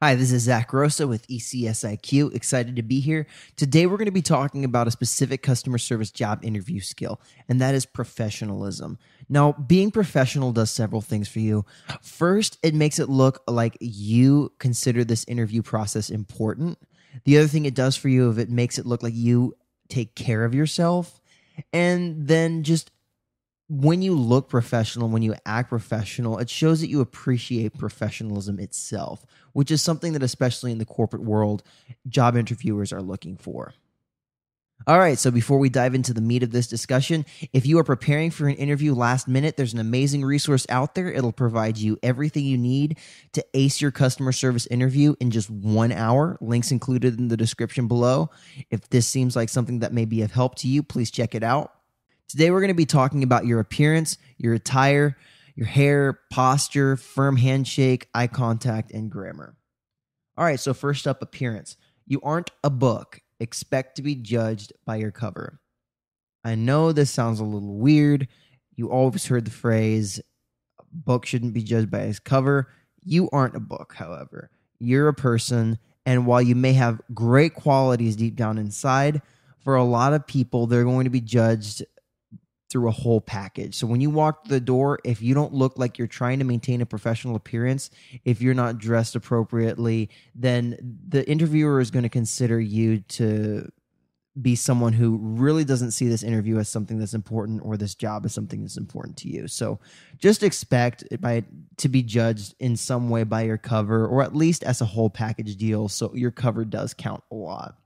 Hi, this is Zach Rosa with ECSIQ. Excited to be here. Today, we're going to be talking about a specific customer service job interview skill, and that is professionalism. Now, being professional does several things for you. First, it makes it look like you consider this interview process important. The other thing it does for you is it makes it look like you take care of yourself. And then just when you look professional, when you act professional, it shows that you appreciate professionalism itself, which is something that, especially in the corporate world, job interviewers are looking for. All right, so before we dive into the meat of this discussion, if you are preparing for an interview last minute, there's an amazing resource out there. It'll provide you everything you need to ace your customer service interview in just 1 hour. Links included in the description below. If this seems like something that may be of help to you, please check it out. Today, we're going to be talking about your appearance, your attire, your hair, posture, firm handshake, eye contact, and grammar. All right, so first up, appearance. You aren't a book. Expect to be judged by your cover. I know this sounds a little weird. You always heard the phrase, a book shouldn't be judged by its cover. You aren't a book, however. You're a person, and while you may have great qualities deep down inside, for a lot of people, they're going to be judged through a whole package. So when you walk through the door, if you don't look like you're trying to maintain a professional appearance, if you're not dressed appropriately, then the interviewer is going to consider you to be someone who really doesn't see this interview as something that's important, or this job as something that's important to you. So just expect to be judged in some way by your cover, or at least as a whole package deal. So your cover does count a lot.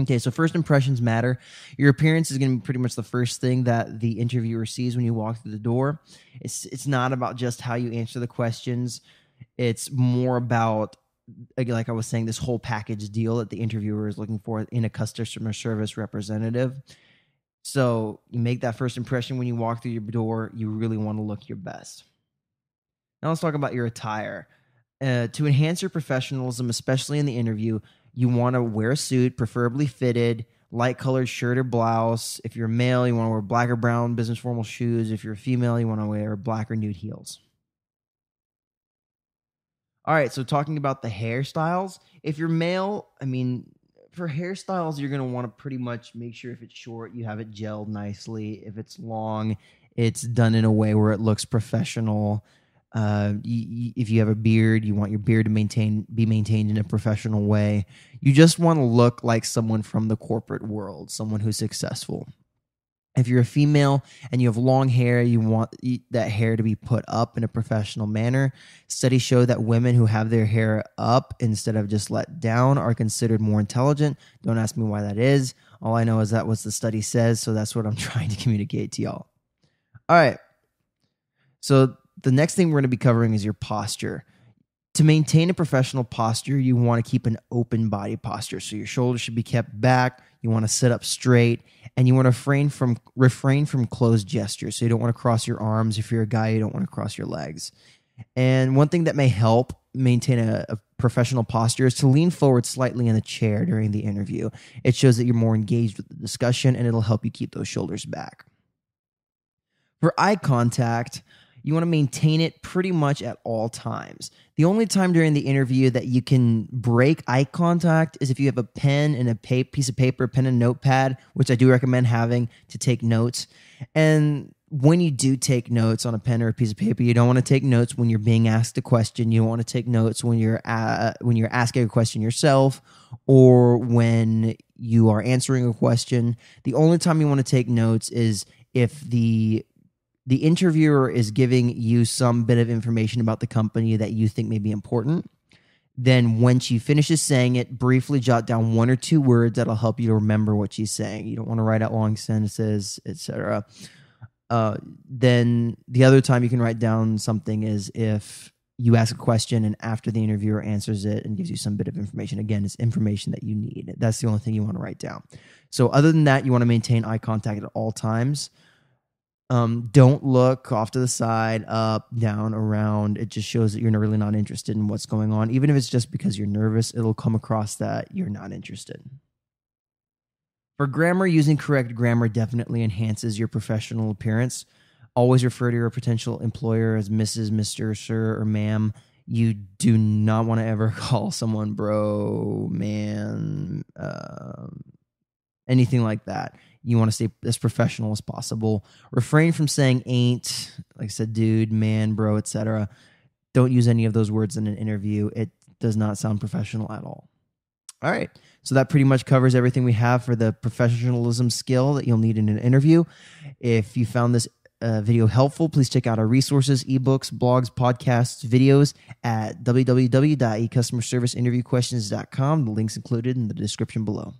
Okay, so first impressions matter. Your appearance is going to be pretty much the first thing that the interviewer sees when you walk through the door. It's not about just how you answer the questions. It's more about, like I was saying, this whole package deal that the interviewer is looking for in a customer service representative. So you make that first impression when you walk through your door. You really want to look your best. Now let's talk about your attire. To enhance your professionalism, especially in the interview, you want to wear a suit, preferably fitted, light-colored shirt or blouse. If you're a male, you want to wear black or brown business formal shoes. If you're a female, you want to wear black or nude heels. All right, so talking about the hairstyles. If you're male, for hairstyles, you're going to want to pretty much make sure if it's short, you have it gelled nicely. If it's long, it's done in a way where it looks professional. If you have a beard, you want your beard to be maintained in a professional way. You just want to look like someone from the corporate world, someone who's successful. If you're a female and you have long hair, you want that hair to be put up in a professional manner. Studies show that women who have their hair up instead of just let down are considered more intelligent. Don't ask me why that is. All I know is that what the study says, so that's what I'm trying to communicate to y'all. All right. So the next thing we're going to be covering is your posture. To maintain a professional posture, you want to keep an open body posture. So your shoulders should be kept back. You want to sit up straight, and you want to refrain from closed gestures. So you don't want to cross your arms. If you're a guy, you don't want to cross your legs. And one thing that may help maintain a professional posture is to lean forward slightly in the chair during the interview. It shows that you're more engaged with the discussion, and it'll help you keep those shoulders back. For eye contact, you want to maintain it pretty much at all times. The only time during the interview that you can break eye contact is if you have a pen and a piece of paper, pen and notepad, which I do recommend having to take notes. And when you do take notes on a pen or a piece of paper, you don't want to take notes when you're being asked a question. You don't want to take notes when you're asking a question yourself, or when you are answering a question. The only time you want to take notes is if the interviewer is giving you some bit of information about the company that you think may be important. Then when she finishes saying it, briefly jot down 1 or 2 words that'll help you to remember what she's saying. You don't want to write out long sentences, etc. Then the other time you can write down something is if you ask a question and after the interviewer answers it and gives you some bit of information. Again, it's information that you need. That's the only thing you want to write down. So other than that, you want to maintain eye contact at all times. Don't look off to the side, up, down, around. It just shows that you're really not interested in what's going on. Even if it's just because you're nervous, it'll come across that you're not interested. For grammar, using correct grammar definitely enhances your professional appearance. Always refer to your potential employer as Mrs., Mr., Sir, or Ma'am. You do not want to ever call someone bro, man, anything like that. You want to stay as professional as possible. Refrain from saying ain't, like I said, dude, man, bro, etc. Don't use any of those words in an interview. It does not sound professional at all. All right. So that pretty much covers everything we have for the professionalism skill that you'll need in an interview. If you found this video helpful, please check out our resources, ebooks, blogs, podcasts, videos at www.ecustomerserviceinterviewquestions.com. The link's included in the description below.